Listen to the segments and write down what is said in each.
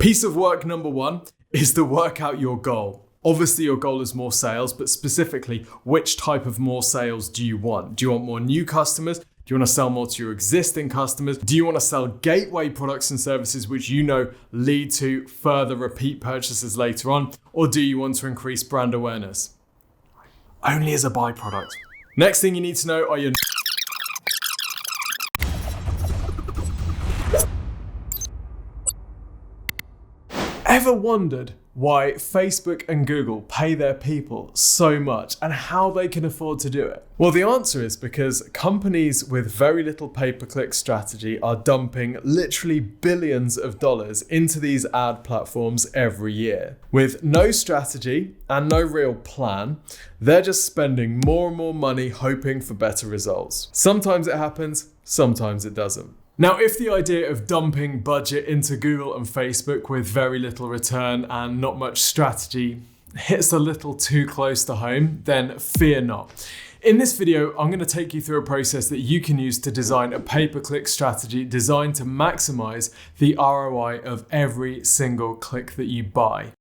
Piece of work number 1 is to work out your goal. Obviously your goal is more sales, but specifically, which type of more sales do you want? Do you want more new customers? Do you want to sell more to your existing customers? Do you want to sell gateway products and services which you know lead to further repeat purchases later on? Or do you want to increase brand awareness? Only as a byproduct. Next thing you need to know are your Ever wondered why Facebook and Google pay their people so much and how they can afford to do it? Well, the answer is because companies with very little pay-per-click strategy are dumping literally billions of dollars into these ad platforms every year. With no strategy and no real plan, they're just spending more and more money hoping for better results. Sometimes it happens, sometimes it doesn't. Now, if the idea of dumping budget into Google and Facebook with very little return and not much strategy hits a little too close to home, then fear not. In this video, I'm going to take you through a process that you can use to design a pay-per-click strategy designed to maximize the ROI of every single click that you buy.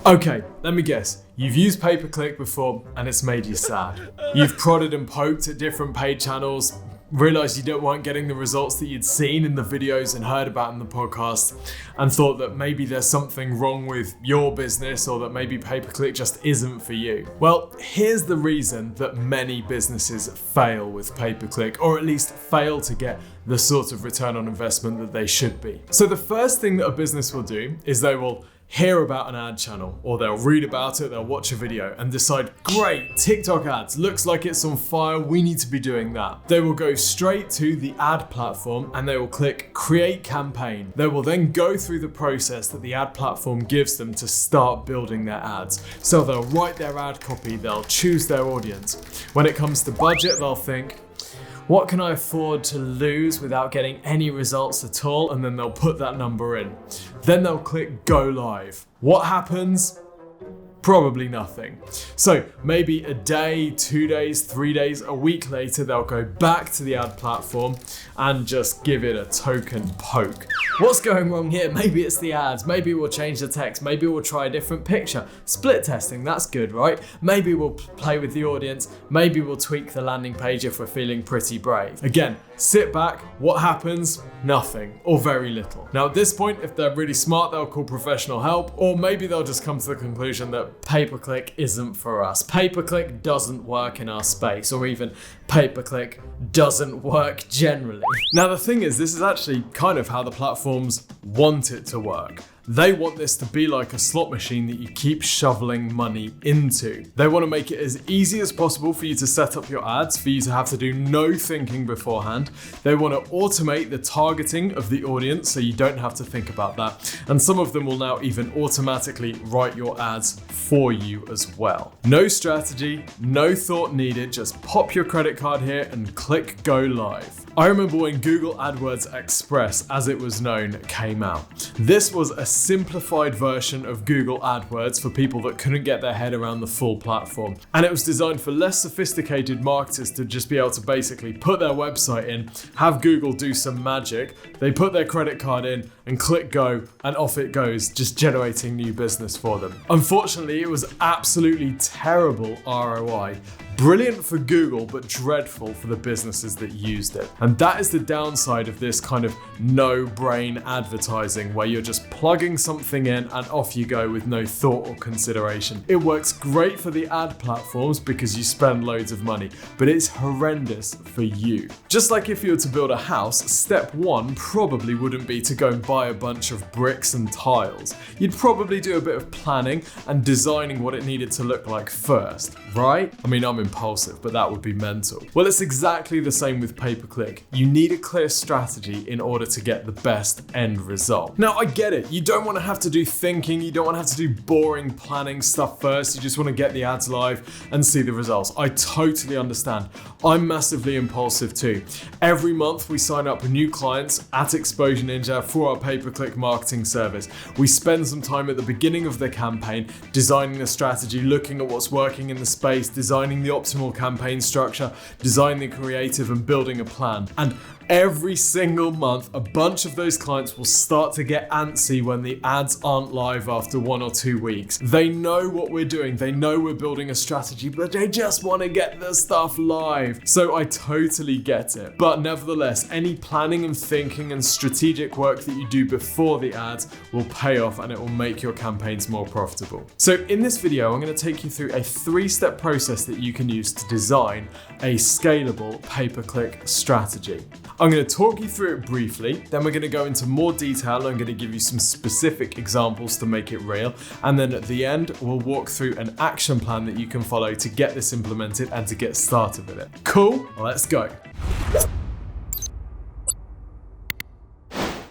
Okay, let me guess. You've used pay-per-click before and it's made you sad. You've prodded and poked at different paid channels, realized you weren't getting the results that you'd seen in the videos and heard about in the podcast, and thought that maybe there's something wrong with your business or that maybe pay-per-click just isn't for you. Well, here's the reason that many businesses fail with pay-per-click, or at least fail to get the sort of return on investment that they should be. So the first thing that a business will do is they will hear about an ad channel, or they'll read about it, they'll watch a video and decide, great, TikTok ads, looks like it's on fire, we need to be doing that. They will go straight to the ad platform and they will click create campaign. They will then go through the process that the ad platform gives them to start building their ads. So they'll write their ad copy, they'll choose their audience. When it comes to budget, they'll think, what can I afford to lose without getting any results at all? And then they'll put that number in. Then they'll click go live. What happens? Probably nothing. So maybe a day, 2 days, 3 days, a week later, they'll go back to the ad platform and just give it a token poke. What's going wrong here? Maybe it's the ads. Maybe we'll change the text. Maybe we'll try a different picture. Split testing, that's good, right? Maybe we'll play with the audience. Maybe we'll tweak the landing page if we're feeling pretty brave. Again, sit back. What happens? Nothing or very little. Now at this point, if they're really smart, they'll call professional help, or maybe they'll just come to the conclusion that pay-per-click isn't for us. Pay-per-click doesn't work in our space, or even pay-per-click doesn't work generally. Now the thing is, this is actually kind of how the platforms want it to work. They want this to be like a slot machine that you keep shoveling money into. They want to make it as easy as possible for you to set up your ads, for you to have to do no thinking beforehand. They want to automate the targeting of the audience so you don't have to think about that. And some of them will now even automatically write your ads for you as well. No strategy, no thought needed, just pop your credit card here and click go live. I remember when Google AdWords Express, as it was known, came out. This was a simplified version of Google AdWords for people that couldn't get their head around the full platform. And it was designed for less sophisticated marketers to just be able to basically put their website in, have Google do some magic, they put their credit card in and click go, and off it goes, just generating new business for them. Unfortunately, it was absolutely terrible ROI. Brilliant for Google, but dreadful for the businesses that used it. And that is the downside of this kind of no-brain advertising, where you're just plugging something in and off you go with no thought or consideration. It works great for the ad platforms because you spend loads of money, but it's horrendous for you. Just like if you were to build a house, step 1 probably wouldn't be to go and buy a bunch of bricks and tiles. You'd probably do a bit of planning and designing what it needed to look like first, right? I mean, I'm impulsive, but that would be mental. Well, it's exactly the same with pay-per-click. You need a clear strategy in order to get the best end result. Now, I get it. You don't want to have to do thinking. You don't want to have to do boring planning stuff first. You just want to get the ads live and see the results. I totally understand. I'm massively impulsive too. Every month we sign up new clients at Exposure Ninja for our pay-per-click marketing service. We spend some time at the beginning of the campaign designing the strategy, looking at what's working in the space, designing the optimal campaign structure, designing the creative and building a plan. And Every single month, a bunch of those clients will start to get antsy when the ads aren't live after 1 or 2 weeks. They know what we're doing, they know we're building a strategy, but they just want to get the stuff live. So I totally get it. But nevertheless, any planning and thinking and strategic work that you do before the ads will pay off and it will make your campaigns more profitable. So in this video, I'm going to take you through a 3-step process that you can use to design a scalable pay-per-click strategy. I'm going to talk you through it briefly, then we're going to go into more detail. I'm going to give you some specific examples to make it real, and then at the end we'll walk through an action plan that you can follow to get this implemented and to get started with it. Cool? Let's go.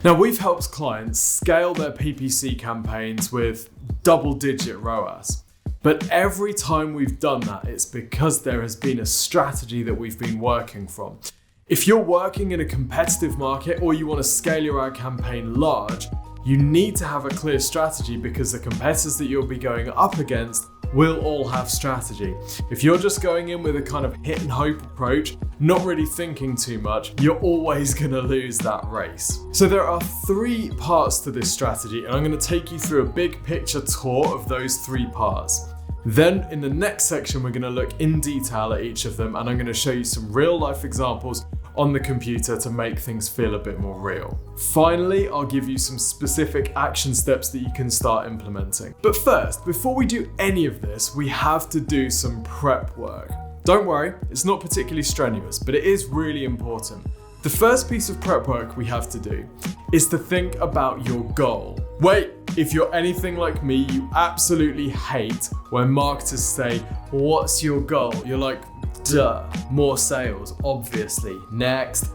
Now, we've helped clients scale their PPC campaigns with double-digit ROAS. But every time we've done that, it's because there has been a strategy that we've been working from. If you're working in a competitive market or you want to scale your ad campaign large, you need to have a clear strategy because the competitors that you'll be going up against will all have strategy. If you're just going in with a kind of hit and hope approach, not really thinking too much, you're always going to lose that race. So there are 3 parts to this strategy, and I'm going to take you through a big picture tour of those 3 parts. Then in the next section, we're going to look in detail at each of them, and I'm going to show you some real life examples on the computer to make things feel a bit more real. Finally, I'll give you some specific action steps that you can start implementing. But first, before we do any of this, we have to do some prep work. Don't worry, it's not particularly strenuous, but it is really important. The first piece of prep work we have to do is to think about your goal. Wait, if you're anything like me, you absolutely hate when marketers say, "What's your goal?" You're like, duh, more sales, obviously. Next.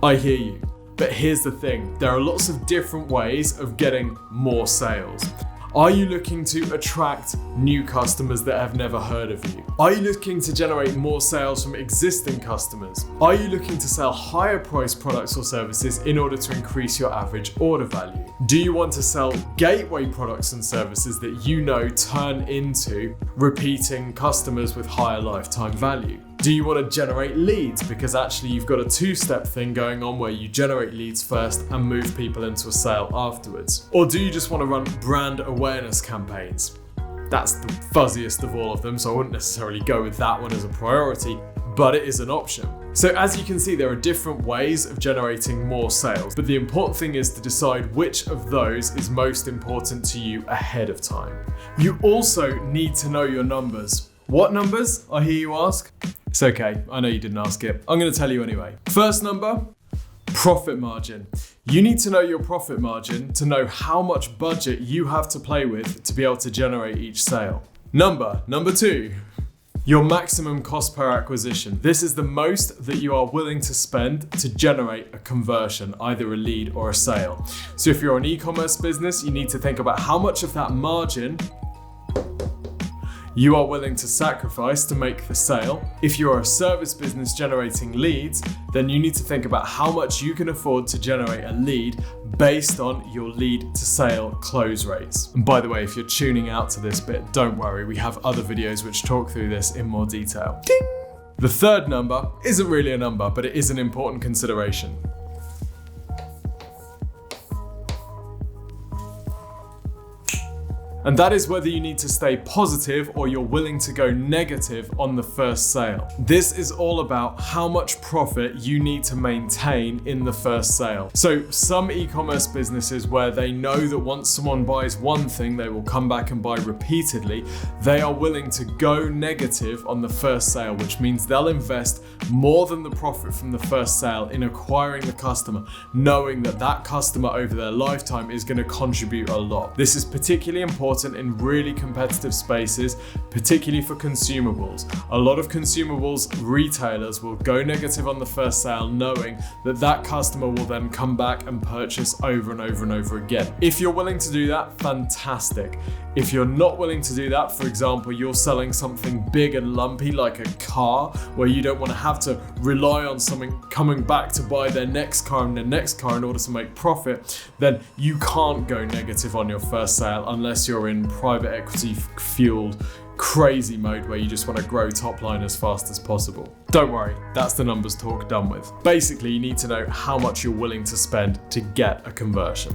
I hear you. But here's the thing, there are lots of different ways of getting more sales. Are you looking to attract new customers that have never heard of you? Are you looking to generate more sales from existing customers? Are you looking to sell higher priced products or services in order to increase your average order value? Do you want to sell gateway products and services that you know turn into repeating customers with higher lifetime value? Do you want to generate leads because actually you've got a 2-step thing going on where you generate leads first and move people into a sale afterwards? Or do you just want to run brand awareness campaigns? That's the fuzziest of all of them, so I wouldn't necessarily go with that one as a priority, but it is an option. So as you can see, there are different ways of generating more sales, but the important thing is to decide which of those is most important to you ahead of time. You also need to know your numbers. What numbers, I hear you ask? It's okay, I know you didn't ask it. I'm going to tell you anyway. First number, profit margin. You need to know your profit margin to know how much budget you have to play with to be able to generate each sale. Number 2, your maximum cost per acquisition. This is the most that you are willing to spend to generate a conversion, either a lead or a sale. So if you're an e-commerce business, you need to think about how much of that margin you are willing to sacrifice to make the sale. If you're a service business generating leads, then you need to think about how much you can afford to generate a lead based on your lead to sale close rates. And by the way, if you're tuning out to this bit, don't worry, we have other videos which talk through this in more detail. Ding! The third number isn't really a number, but it is an important consideration. And that is whether you need to stay positive or you're willing to go negative on the first sale. This is all about how much profit you need to maintain in the first sale. So some e-commerce businesses where they know that once someone buys one thing, they will come back and buy repeatedly, they are willing to go negative on the first sale, which means they'll invest more than the profit from the first sale in acquiring the customer, knowing that that customer over their lifetime is going to contribute a lot. This is particularly important in really competitive spaces, particularly for consumables. A lot of consumables retailers will go negative on the first sale, knowing that that customer will then come back and purchase over and over and over again. If you're willing to do that, fantastic. If you're not willing to do that, for example, you're selling something big and lumpy like a car, where you don't want to have to rely on someone coming back to buy their next car and their next car in order to make profit, then you can't go negative on your first sale unless you're in private equity fueled crazy mode where you just want to grow top line as fast as possible. Don't worry, that's the numbers talk done with. Basically, you need to know how much you're willing to spend to get a conversion.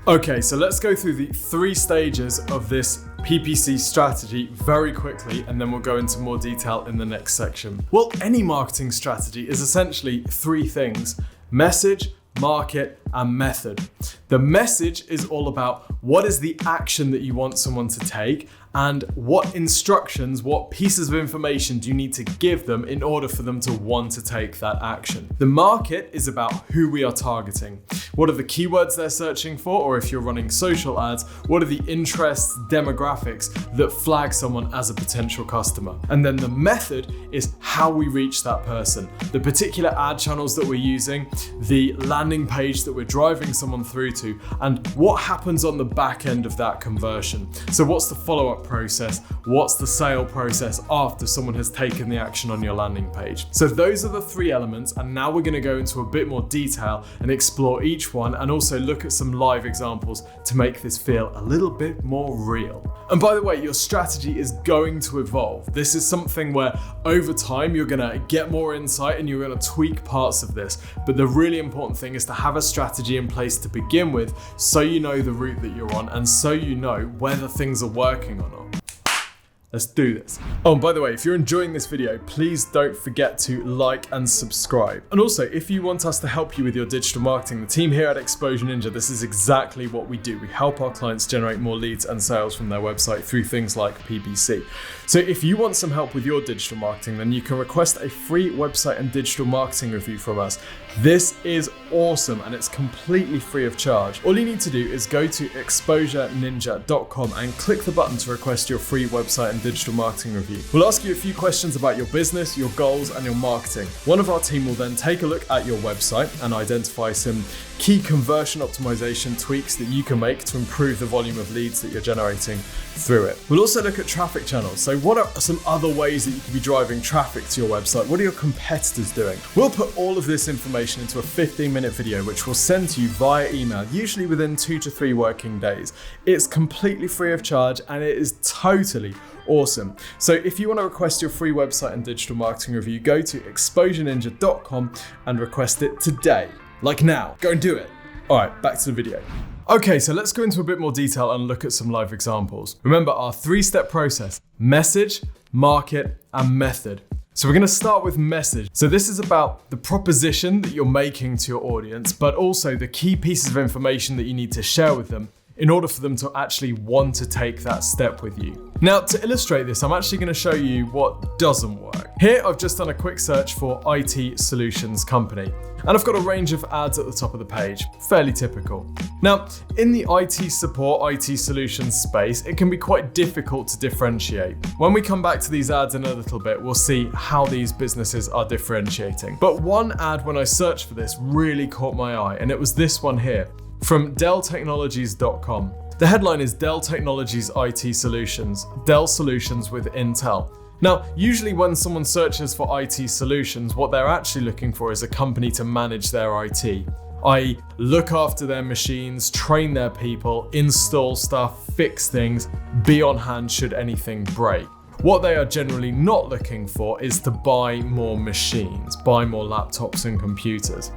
Okay, so let's go through the 3 stages of this PPC strategy very quickly, and then we'll go into more detail in the next section. Well, any marketing strategy is essentially 3 things: message, market, and method. The message is all about what is the action that you want someone to take, and what instructions, what pieces of information do you need to give them in order for them to want to take that action. The market is about who we are targeting. What are the keywords they're searching for, or if you're running social ads, what are the interests, demographics that flag someone as a potential customer? And then the method is how we reach that person. The particular ad channels that we're using, the landing page that we're driving someone through to, and what happens on the back end of that conversion. So what's the follow-up process? What's the sale process after someone has taken the action on your landing page? So those are the 3 elements, and now we're going to go into a bit more detail and explore each one, and also look at some live examples to make this feel a little bit more real. And by the way, your strategy is going to evolve. This is something where over time you're going to get more insight and you're going to tweak parts of this. But the really important thing is to have a strategy in place to begin with, so you know the route that you're on and so you know whether things are working or not. Let's do this. Oh, and by the way, if you're enjoying this video, please don't forget to like and subscribe. And also, if you want us to help you with your digital marketing, the team here at Exposure Ninja, this is exactly what we do. We help our clients generate more leads and sales from their website through things like PPC. So if you want some help with your digital marketing, then you can request a free website and digital marketing review from us. This is awesome, and it's completely free of charge. All you need to do is go to exposureninja.com and click the button to request your free website and digital marketing review. We'll ask you a few questions about your business, your goals, and your marketing. One of our team will then take a look at your website and identify some key conversion optimization tweaks that you can make to improve the volume of leads that you're generating through it. We'll also look at traffic channels. So what are some other ways that you can be driving traffic to your website? What are your competitors doing? We'll put all of this information into a 15-minute video, which we'll send to you via email, usually within 2 to 3 working days. It's completely free of charge, and it is totally awesome. So if you want to request your free website and digital marketing review, go to exposureninja.com and request it today. Like now, go and do it. All right, back to the video. Okay, so let's go into a bit more detail and look at some live examples. Remember our 3-step process: message, market, and method. So we're going to start with message. So this is about the proposition that you're making to your audience, but also the key pieces of information that you need to share with them in order for them to actually want to take that step with you. Now, to illustrate this, I'm actually going to show you what doesn't work. Here, I've just done a quick search for IT solutions company, and I've got a range of ads at the top of the page, fairly typical. Now, in the IT support, IT solutions space, it can be quite difficult to differentiate. When we come back to these ads in a little bit, we'll see how these businesses are differentiating. But one ad when I searched for this really caught my eye, and it was this one here, from DellTechnologies.com. The headline is Dell Technologies IT Solutions, Dell Solutions with Intel. Now, usually when someone searches for IT solutions, what they're actually looking for is a company to manage their IT, i.e. look after their machines, train their people, install stuff, fix things, be on hand should anything break. What they are generally not looking for is to buy more machines, buy more laptops and computers.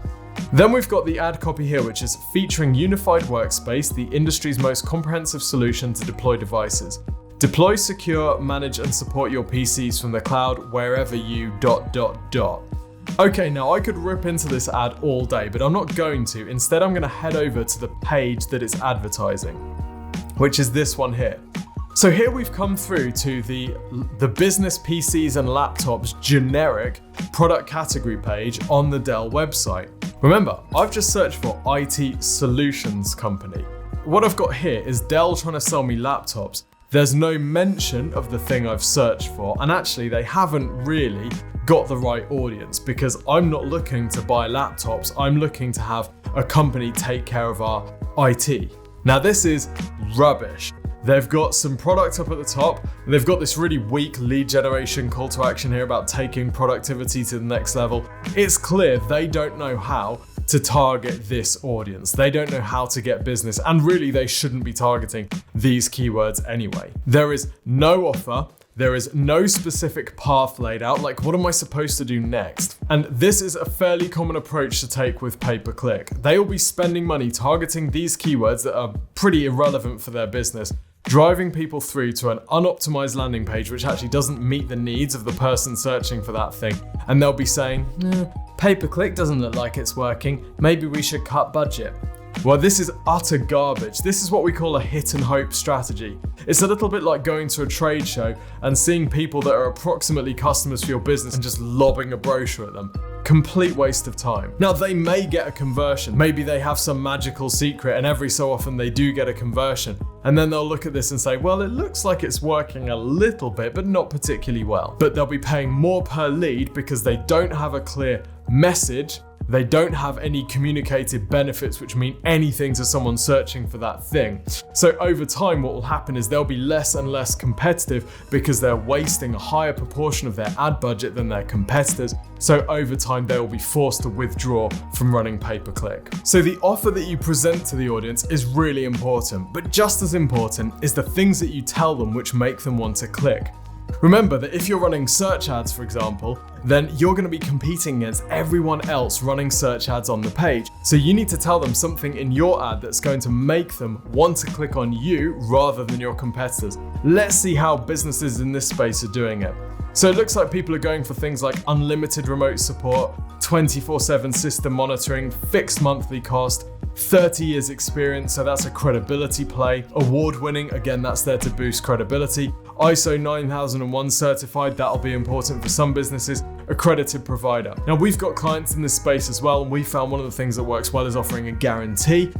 Then we've got the ad copy here, which is featuring Unified Workspace, the industry's most comprehensive solution to deploy devices. Deploy, secure, manage, and support your PCs from the cloud wherever you ... Okay, now I could rip into this ad all day, but I'm not going to. Instead, I'm going to head over to the page that it's advertising, which is this one here. So here we've come through to the business PCs and laptops generic product category page on the Dell website. Remember, I've just searched for IT solutions company. What I've got here is Dell trying to sell me laptops. There's no mention of the thing I've searched for, and actually they haven't really got the right audience, because I'm not looking to buy laptops, I'm looking to have a company take care of our IT. Now this is rubbish. They've got some product up at the top. They've got this really weak lead generation call to action here about taking productivity to the next level. It's clear they don't know how to target this audience. They don't know how to get business, and really they shouldn't be targeting these keywords anyway. There is no offer, There is no specific path laid out, like what am I supposed to do next? And this is a fairly common approach to take with pay-per-click. They will be spending money targeting these keywords that are pretty irrelevant for their business, driving people through to an unoptimized landing page which actually doesn't meet the needs of the person searching for that thing. And they'll be saying, pay-per-click doesn't look like it's working, maybe we should cut budget. Well, this is utter garbage. This is what we call a hit and hope strategy. It's a little bit like going to a trade show and seeing people that are approximately customers for your business and just lobbing a brochure at them. Complete waste of time. Now, they may get a conversion. Maybe they have some magical secret and every so often they do get a conversion. And then they'll look at this and say, well, it looks like it's working a little bit, but not particularly well. But they'll be paying more per lead because they don't have a clear message. They don't have any communicated benefits which mean anything to someone searching for that thing. So over time, what will happen is they'll be less and less competitive because they're wasting a higher proportion of their ad budget than their competitors. So over time, they will be forced to withdraw from running pay-per-click. So the offer that you present to the audience is really important, but just as important is the things that you tell them which make them want to click. Remember that if you're running search ads, for example, then you're going to be competing against everyone else running search ads on the page. So you need to tell them something in your ad that's going to make them want to click on you rather than your competitors. Let's see how businesses in this space are doing it. So it looks like people are going for things like unlimited remote support, 24/7 system monitoring, fixed monthly cost, 30 years experience, so that's a credibility play. Award-winning, again, that's there to boost credibility. ISO 9001 certified, that'll be important for some businesses. Accredited provider. Now, we've got clients in this space as well, and we found one of the things that works well is offering a guarantee.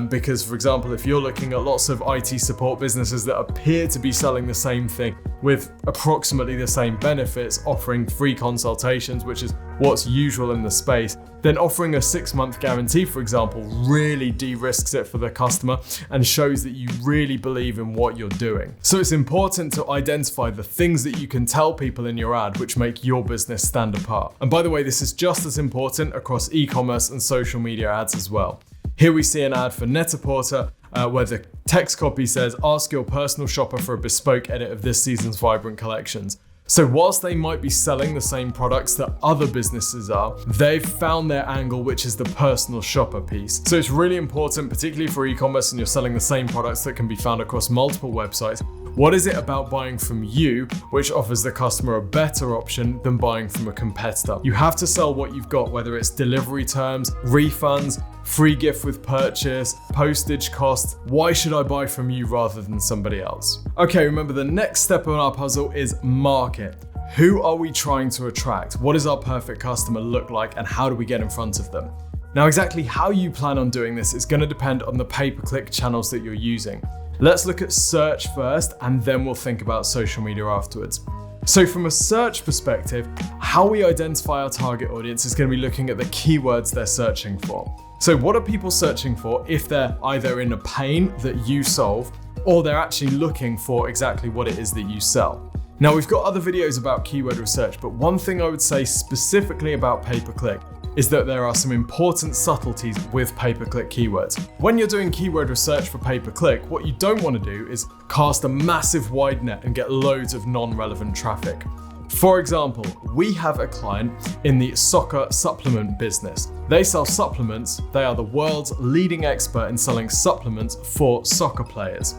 Because, for example, if you're looking at lots of IT support businesses that appear to be selling the same thing with approximately the same benefits, offering free consultations, which is what's usual in the space, then offering a 6-month guarantee, for example, really de-risks it for the customer and shows that you really believe in what you're doing. So it's important to identify the things that you can tell people in your ad which make your business stand apart. And by the way, this is just as important across e-commerce and social media ads as well. Here we see an ad for Net-a-Porter where the text copy says, ask your personal shopper for a bespoke edit of this season's vibrant collections. So whilst they might be selling the same products that other businesses are, they've found their angle, which is the personal shopper piece. So it's really important, particularly for e-commerce and you're selling the same products that can be found across multiple websites. What is it about buying from you which offers the customer a better option than buying from a competitor? You have to sell what you've got, whether it's delivery terms, refunds, free gift with purchase, postage costs. Why should I buy from you rather than somebody else? Okay, remember the next step on our puzzle is market. Who are we trying to attract? What does our perfect customer look like and how do we get in front of them? Now, exactly how you plan on doing this is going to depend on the pay-per-click channels that you're using. Let's look at search first and then we'll think about social media afterwards. So from a search perspective, how we identify our target audience is going to be looking at the keywords they're searching for. So what are people searching for if they're either in a pain that you solve or they're actually looking for exactly what it is that you sell? Now, we've got other videos about keyword research, but one thing I would say specifically about pay-per-click is that there are some important subtleties with pay-per-click keywords. When you're doing keyword research for pay-per-click, what you don't want to do is cast a massive wide net and get loads of non-relevant traffic. For example, we have a client in the soccer supplement business. They sell supplements. They are the world's leading expert in selling supplements for soccer players.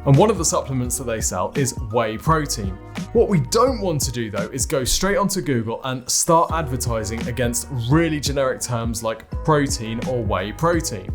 And one of the supplements that they sell is whey protein. What we don't want to do though is go straight onto Google and start advertising against really generic terms like protein or whey protein.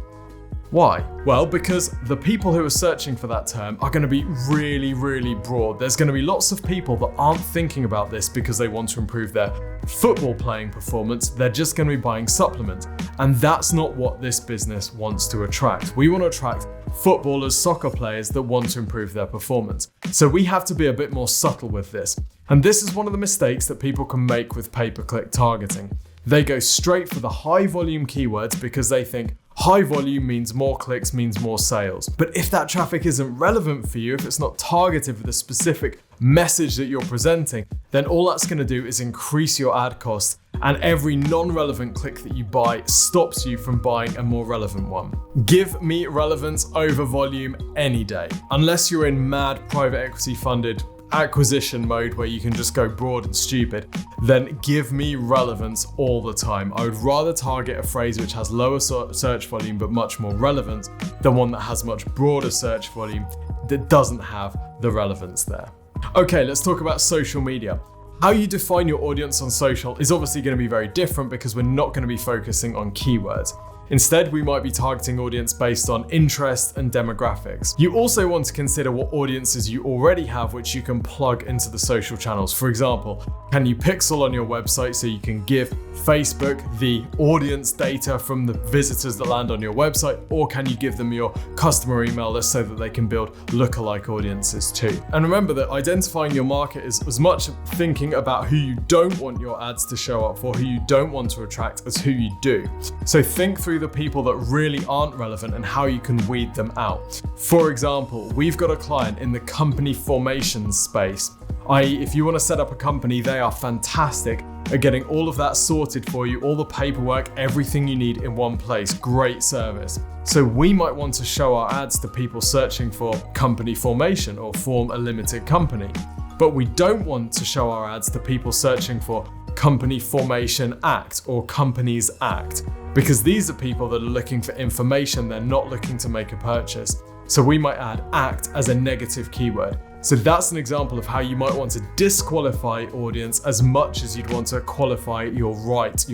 Why? Well, because the people who are searching for that term are going to be really, really broad. There's going to be lots of people that aren't thinking about this because they want to improve their football playing performance. They're just going to be buying supplements. And that's not what this business wants to attract. We want to attract footballers, soccer players that want to improve their performance. So we have to be a bit more subtle with this. And this is one of the mistakes that people can make with pay-per-click targeting. They go straight for the high volume keywords because they think high volume means more clicks, means more sales. But if that traffic isn't relevant for you, if it's not targeted for the specific message that you're presenting, then all that's going to do is increase your ad costs, and every non-relevant click that you buy stops you from buying a more relevant one. Give me relevance over volume any day. Unless you're in mad private equity funded acquisition mode where you can just go broad and stupid, then give me relevance all the time. I would rather target a phrase which has lower search volume but much more relevance than one that has much broader search volume that doesn't have the relevance there. Okay, let's talk about social media. How you define your audience on social is obviously going to be very different because we're not going to be focusing on keywords. Instead, we might be targeting audience based on interest and demographics. You also want to consider what audiences you already have which you can plug into the social channels. For example, can you pixel on your website so you can give Facebook the audience data from the visitors that land on your website, or can you give them your customer email list so that they can build lookalike audiences too? And remember that identifying your market is as much thinking about who you don't want your ads to show up for, who you don't want to attract, as who you do. So think through the people that really aren't relevant and how you can weed them out. For example, we've got a client in the company formation space, i.e. if you want to set up a company, they are fantastic at getting all of that sorted for you, all the paperwork, everything you need in one place. Great service. So we might want to show our ads to people searching for company formation or form a limited company. But we don't want to show our ads to people searching for Company Formation Act or Companies Act, because these are people that are looking for information, they're not looking to make a purchase. So we might add act as a negative keyword. So that's an example of how you might want to disqualify audience as much as you'd want to qualify your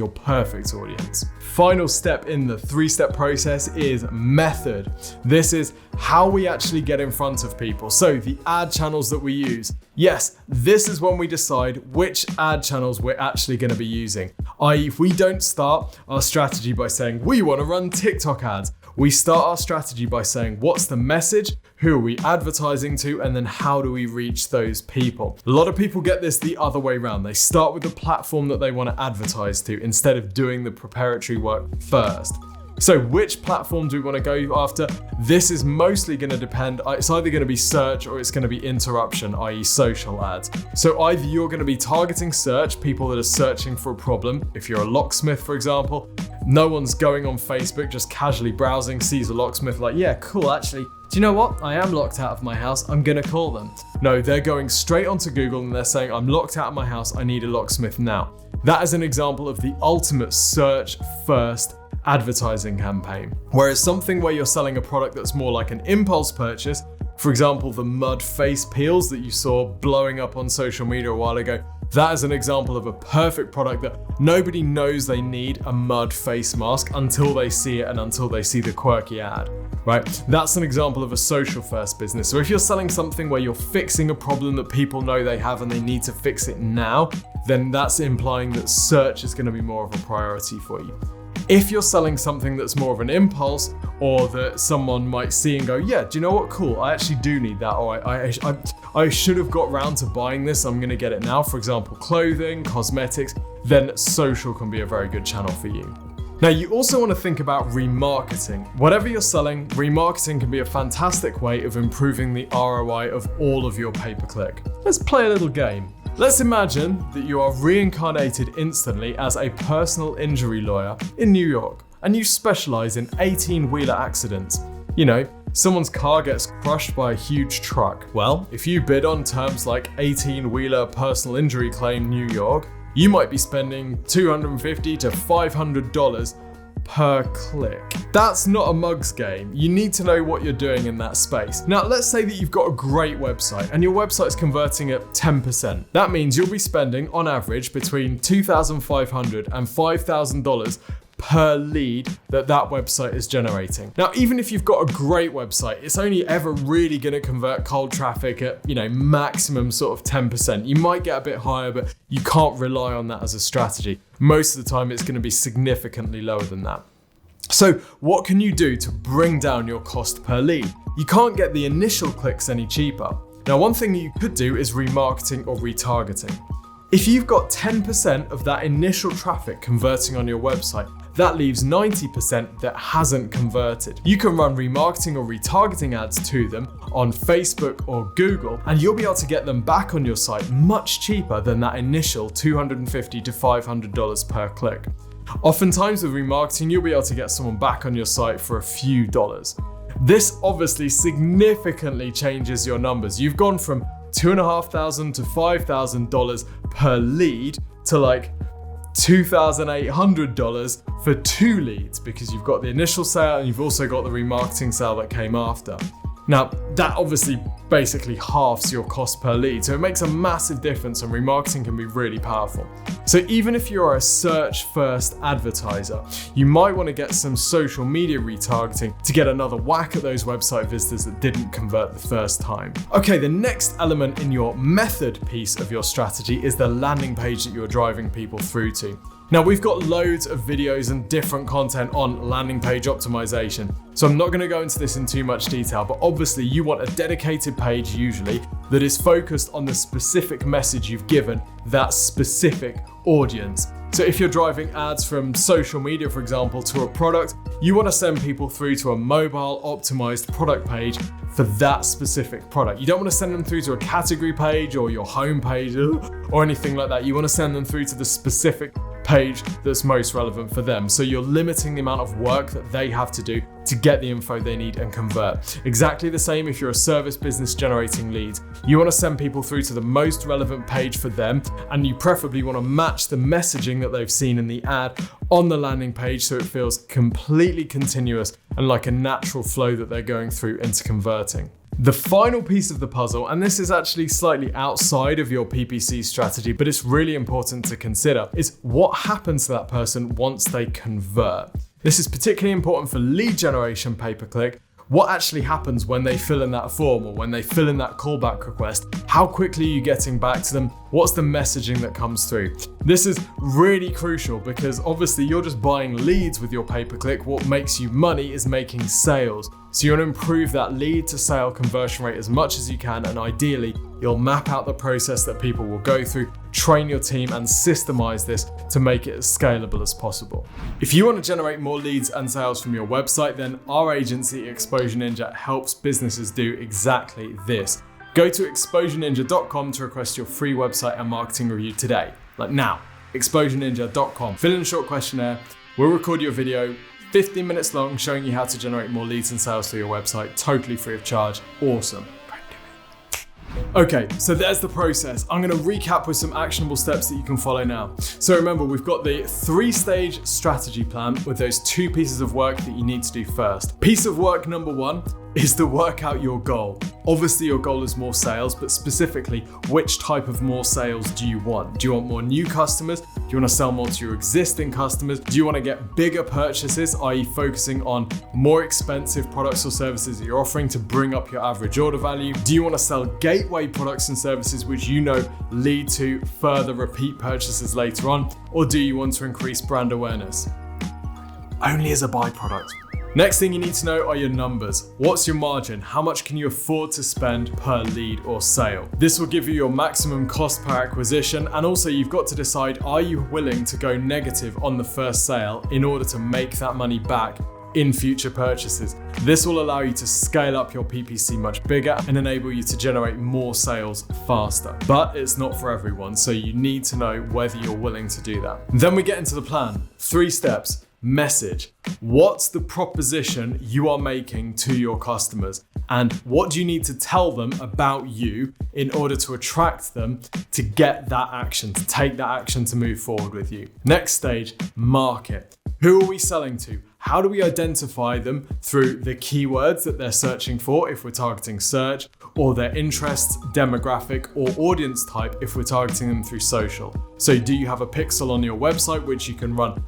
perfect audience. Final step in the 3-step process is method. This is how we actually get in front of people. So the ad channels that we use. Yes, this is when we decide which ad channels we're actually going to be using. i.e. if we don't start our strategy by saying we want to run TikTok ads, we start our strategy by saying what's the message, who are we advertising to, and then how do we reach those people. A lot of people get this the other way around. They start with the platform that they want to advertise to instead of doing the preparatory work first. So which platform do we want to go after? This is mostly going to depend. It's either going to be search or it's going to be interruption, i.e. social ads. So either you're going to be targeting search, people that are searching for a problem. If you're a locksmith, for example, no one's going on Facebook, just casually browsing, sees a locksmith like, yeah, cool, actually, do you know what? I am locked out of my house, I'm gonna call them. No, they're going straight onto Google and they're saying, I'm locked out of my house, I need a locksmith now. That is an example of the ultimate search first advertising campaign. Whereas something where you're selling a product that's more like an impulse purchase, for example, the mud face peels that you saw blowing up on social media a while ago, that is an example of a perfect product that nobody knows they need a mud face mask until they see it and until they see the quirky ad, right? That's an example of a social first business. So if you're selling something where you're fixing a problem that people know they have and they need to fix it now, then that's implying that search is going to be more of a priority for you. If you're selling something that's more of an impulse, or that someone might see and go, yeah, do you know what, cool, I actually do need that, or I should have got round to buying this, I'm gonna get it now, for example, clothing, cosmetics, then social can be a very good channel for you. Now, you also want to think about remarketing. Whatever you're selling, remarketing can be a fantastic way of improving the ROI of all of your pay-per-click. Let's play a little game. Let's imagine that you are reincarnated instantly as a personal injury lawyer in New York, and you specialize in 18-wheeler accidents. You know, someone's car gets crushed by a huge truck. Well, if you bid on terms like 18-wheeler personal injury claim New York, you might be spending $250 to $500 per click. That's not a mug's game. You need to know what you're doing in that space. Now, let's say that you've got a great website and your website's converting at 10%. That means you'll be spending on average between $2,500 and $5,000 per lead that website is generating. Now, even if you've got a great website, it's only ever really going to convert cold traffic at, maximum sort of 10%. You might get a bit higher, but you can't rely on that as a strategy. Most of the time, it's going to be significantly lower than that. So what can you do to bring down your cost per lead? You can't get the initial clicks any cheaper. Now, one thing you could do is remarketing or retargeting. If you've got 10% of that initial traffic converting on your website, that leaves 90% that hasn't converted. You can run remarketing or retargeting ads to them on Facebook or Google, and you'll be able to get them back on your site much cheaper than that initial $250 to $500 per click. Oftentimes with remarketing, you'll be able to get someone back on your site for a few dollars. This obviously significantly changes your numbers. You've gone from $2,500 to $5,000 per lead to like $2,800 for 2 leads, because you've got the initial sale and you've also got the remarketing sale that came after. Now, that obviously basically halves your cost per lead, so it makes a massive difference, and remarketing can be really powerful. So even if you're a search-first advertiser, you might want to get some social media retargeting to get another whack at those website visitors that didn't convert the first time. Okay, the next element in your method piece of your strategy is the landing page that you're driving people through to. Now, we've got loads of videos and different content on landing page optimization, so I'm not going to go into this in too much detail, but obviously you want a dedicated page usually that is focused on the specific message you've given that specific audience. So if you're driving ads from social media, for example, to a product, you want to send people through to a mobile optimized product page for that specific product. You don't want to send them through to a category page or your home page or anything like that. You want to send them through to the specific page that's most relevant for them. So you're limiting the amount of work that they have to do to get the info they need and convert. Exactly the same if you're a service business generating leads. You want to send people through to the most relevant page for them, and you preferably want to match the messaging that they've seen in the ad on the landing page so it feels completely continuous and like a natural flow that they're going through into converting. The final piece of the puzzle, and this is actually slightly outside of your PPC strategy, but it's really important to consider, is what happens to that person once they convert. This is particularly important for lead generation pay-per-click. What actually happens when they fill in that form or when they fill in that callback request? How quickly are you getting back to them? What's the messaging that comes through? This is really crucial because obviously you're just buying leads with your pay-per-click. What makes you money is making sales. So you want to improve that lead to sale conversion rate as much as you can, and ideally you'll map out the process that people will go through, train your team and systemize this to make it as scalable as possible. If you want to generate more leads and sales from your website, then our agency Exposure Ninja helps businesses do exactly this. Go to exposureninja.com to request your free website and marketing review today. Like now, exposureninja.com. Fill in a short questionnaire, we'll record your video, 15 minutes long, showing you how to generate more leads and sales through your website, totally free of charge. Awesome. Okay, so there's the process. I'm going to recap with some actionable steps that you can follow now. So remember, we've got the 3-stage strategy plan with those 2 pieces of work that you need to do first. Piece of work number 1 is to work out your goal. Obviously your goal is more sales, but specifically, which type of more sales do you want? Do you want more new customers? Do you want to sell more to your existing customers? Do you want to get bigger purchases, i.e. focusing on more expensive products or services that you're offering to bring up your average order value? Do you want to sell gateway products and services which you know lead to further repeat purchases later on? Or do you want to increase brand awareness? Only as a byproduct. Next thing you need to know are your numbers. What's your margin? How much can you afford to spend per lead or sale? This will give you your maximum cost per acquisition, and also you've got to decide, are you willing to go negative on the first sale in order to make that money back in future purchases? This will allow you to scale up your PPC much bigger and enable you to generate more sales faster. But it's not for everyone, so you need to know whether you're willing to do that. Then we get into the plan. 3 steps. Message. What's the proposition you are making to your customers? And what do you need to tell them about you in order to attract them to get that action, to take that action to move forward with you? Next stage, market. Who are we selling to? How do we identify them through the keywords that they're searching for if we're targeting search, or their interests, demographic, or audience type if we're targeting them through social? So do you have a pixel on your website which you can run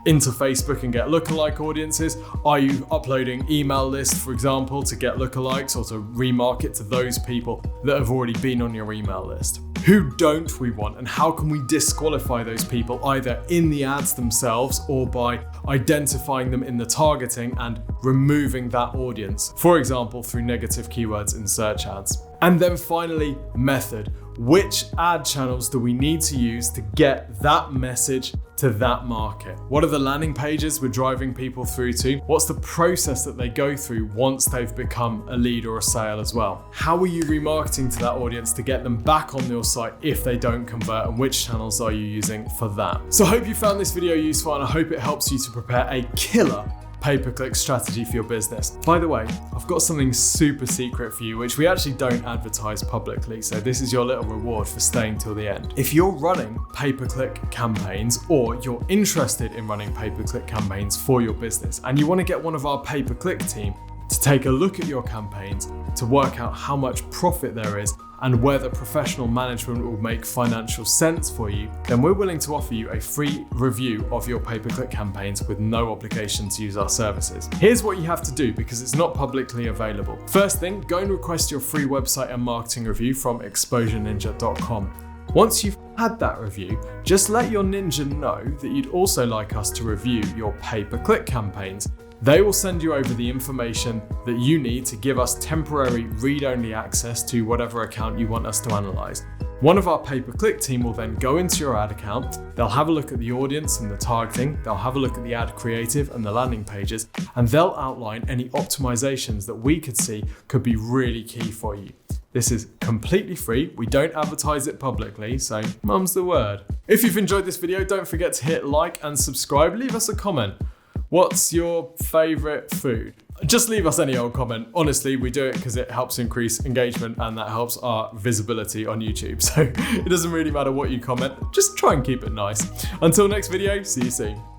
into Facebook and get lookalike audiences? Are you uploading email lists, for example, to get lookalikes or to remarket to those people that have already been on your email list? Who don't we want, and how can we disqualify those people either in the ads themselves or by identifying them in the targeting and removing that audience, for example, through negative keywords in search ads? And then finally, method. Which ad channels do we need to use to get that message to that market? What are the landing pages we're driving people through to? What's the process that they go through once they've become a lead or a sale as well? How are you remarketing to that audience to get them back on your site if they don't convert, and which channels are you using for that? So I hope you found this video useful, and I hope it helps you to prepare a killer pay-per-click strategy for your business. By the way, I've got something super secret for you, which we actually don't advertise publicly, so this is your little reward for staying till the end. If you're running pay-per-click campaigns, or you're interested in running pay-per-click campaigns for your business, and you want to get one of our pay-per-click team to take a look at your campaigns to work out how much profit there is and whether professional management will make financial sense for you, then we're willing to offer you a free review of your pay-per-click campaigns with no obligation to use our services. Here's what you have to do because it's not publicly available. First thing, go and request your free website and marketing review from exposureninja.com. Once you've had that review, just let your ninja know that you'd also like us to review your pay-per-click campaigns. They will send you over the information that you need to give us temporary read-only access to whatever account you want us to analyze. One of our pay-per-click team will then go into your ad account, they'll have a look at the audience and the targeting, they'll have a look at the ad creative and the landing pages, and they'll outline any optimizations that we could see could be really key for you. This is completely free, we don't advertise it publicly, so mum's the word. If you've enjoyed this video, don't forget to hit like and subscribe, leave us a comment. What's your favorite food? Just leave us any old comment. Honestly, we do it because it helps increase engagement and that helps our visibility on YouTube. So it doesn't really matter what you comment, just try and keep it nice. Until next video, see you soon.